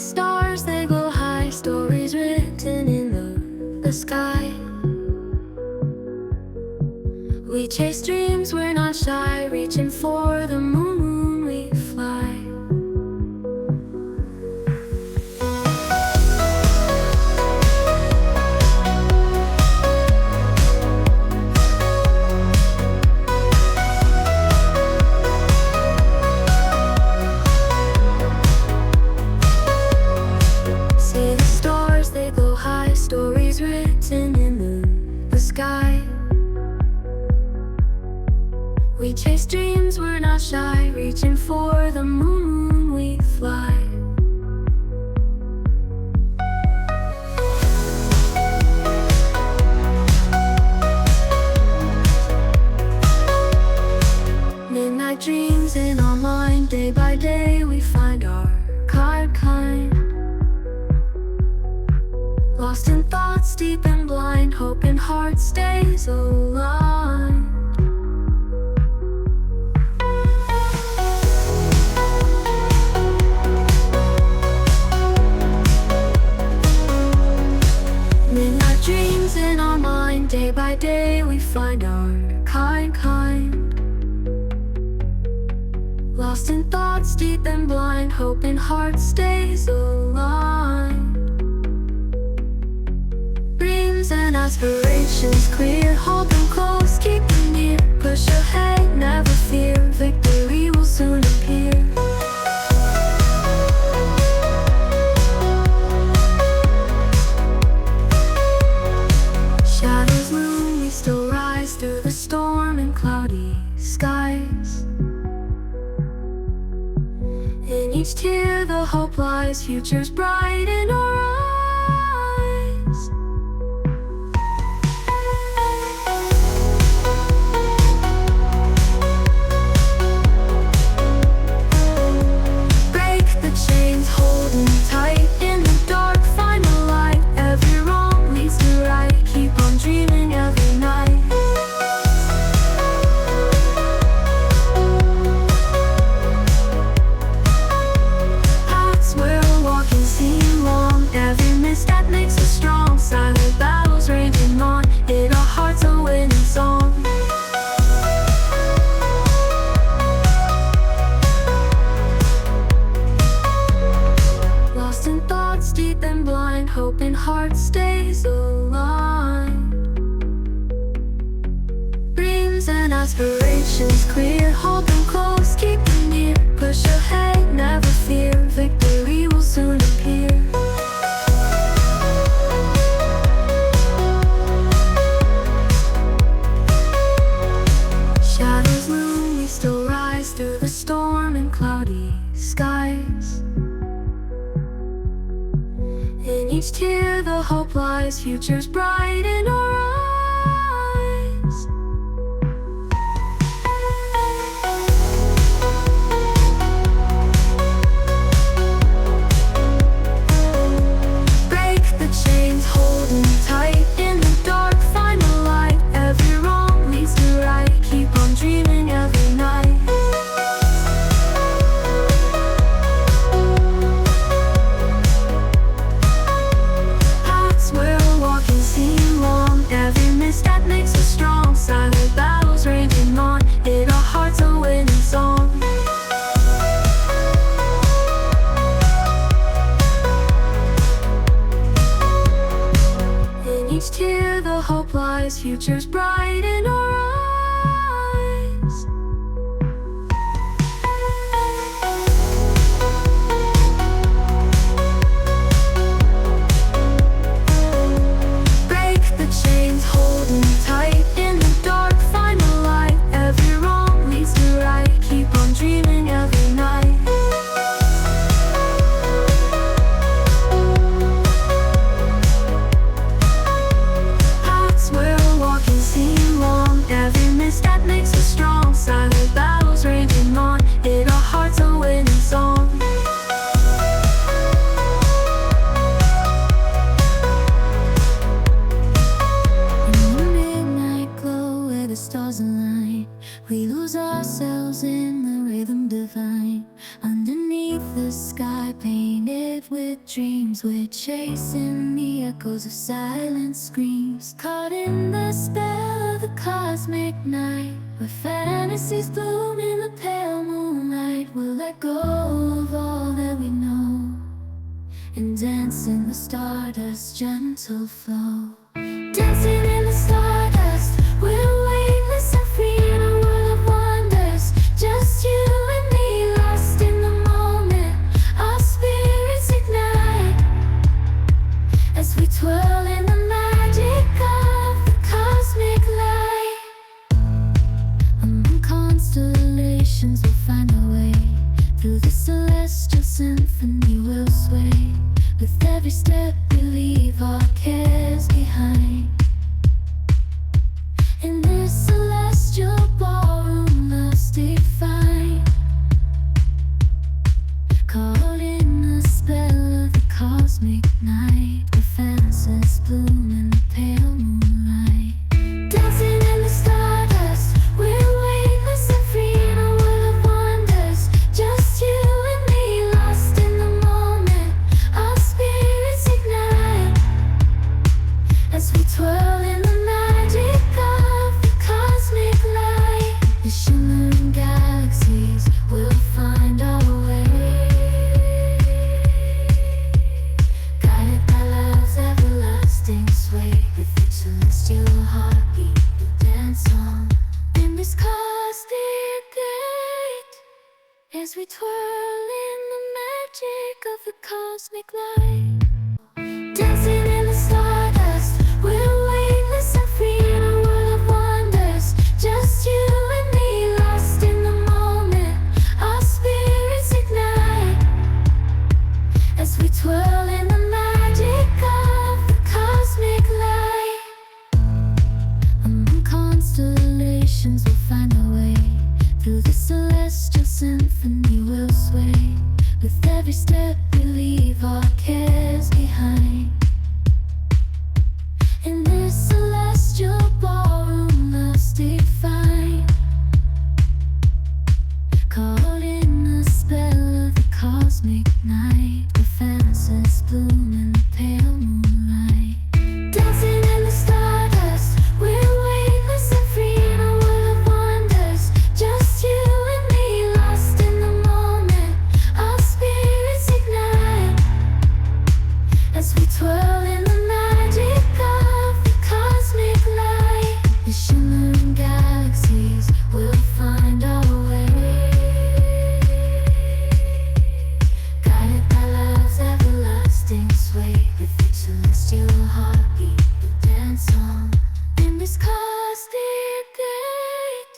stars, they glow high, stories written in the sky. We chase dreams, we're not shy, reaching for the moon, we fly. See the stars, they glow high, stories written in the sky. We chase dreams, we're not shy, reaching for the moon, we fly. Midnight dreams in our mind, day by day we find our kind. Lost in thoughts, deep and blind, hope in heart stays aligned. Midnight dreams in our mind, day by day we find our kind. Lost in thoughts, deep and blind, hope in heart stays aligned. Dreams and aspirations clear, hold them close, keep them near. Push ahead, never fear, victory will soon appear. Shadows loom, we still rise through the storm and cloudy skies. In each tear the hope lies, future's bright in our eyes. Break the chains, holding tight in the dark, find the light. Every wrong leads to right, keep on dreaming every night. Paths we're walking seem long, every misstep makes us strong. Silent battles raging on, in our hearts a winning song. Lost in thoughts, deep and blind, hope in heart stays aligned. Dreams and aspirations clear, hold them close, keep them near. Push ahead, never fear, victory will soon appear. Shadows loom, we still rise through the storm and cloudy skies. In each tear the hope lies, future's bright in our eyes. Break the chains, holding tight in the dark, find the light. Every wrong leads to right, keep on dreaming every night. Paths we're walking seem long, every misstep makes us strong. Silent battles raging on, in our hearts a winning song. In each tear the hope lies, future's bright in our eyes. Break the chains, holding tight in the dark, find the light. Every wrong leads to right, keep on dreaming every night. Paths we're walking seem long, every misstep makes us strong. Silent battles raging on, in our hearts a winning song. In the midnight glow where the stars align, we lose ourselves in the rhythm divine. Underneath the sky painted Lit with dreams, we're chasing the echoes of silent screams, caught in the spell of the cosmic night, where fantasies bloom in the pale moonlight. We'll let go of all that we know and dance in the stardust's gentle flow. Dancing in the stardust, we're weightless and free in a world of wonders. Just you and me, lost in the moment. Our spirits ignite as we twirl in the magic of the cosmic light. Among constellations we'll find our way, through the celestial symphony we'll sway. With every step we leave our cares behind. In this celestial ballroom, love's defined, caught in the spell of the cosmic night, where fantasies bloom in the pale moonlight. Dancing in the stardust, we're weightless and free in a world of wonders. Just you and me, lost in the moment. Our spirits ignite as we twirl in the magic of the cosmic light. The shimmering galaxies will find our way, guided by love's everlasting sway. With each celestial heartbeat we dance on in this cosmic gate, as we twirl in the magic of the cosmic light. Dancing in the stardust, we're weightless and free in a world of wonders. Just you and me, lost in the moment. Our spirits ignite as we twirl in the magic of the cosmic light. Among constellations we'll find our way, through the celestial symphony we'll sway. With every step we leave our cares behind. In this celestial ballroom, love's defined, caught in the spell of the cosmic night, where fantasies bloom in the pale moonlight. Dancing in the stardust, we're weightless and free in a world of wonders. Just you and me, lost in the moment. Our spirits ignite as we twirl in the magic of the cosmic light. The shimmering galaxies will find our way, guided by love's everlasting sway. With each celestial heartbeat we dance on in this cosmic gate,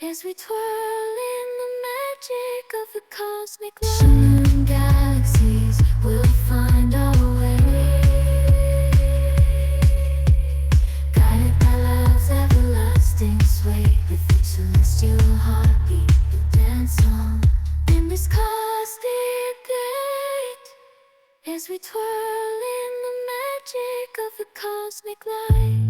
as we twirl in the magic of the cosmic light. Shimmering galaxies will find our way, guided by love's everlasting sway. With each celestial heartbeat we dance on in this cosmic gate, as we twirl in the magic of the cosmic light.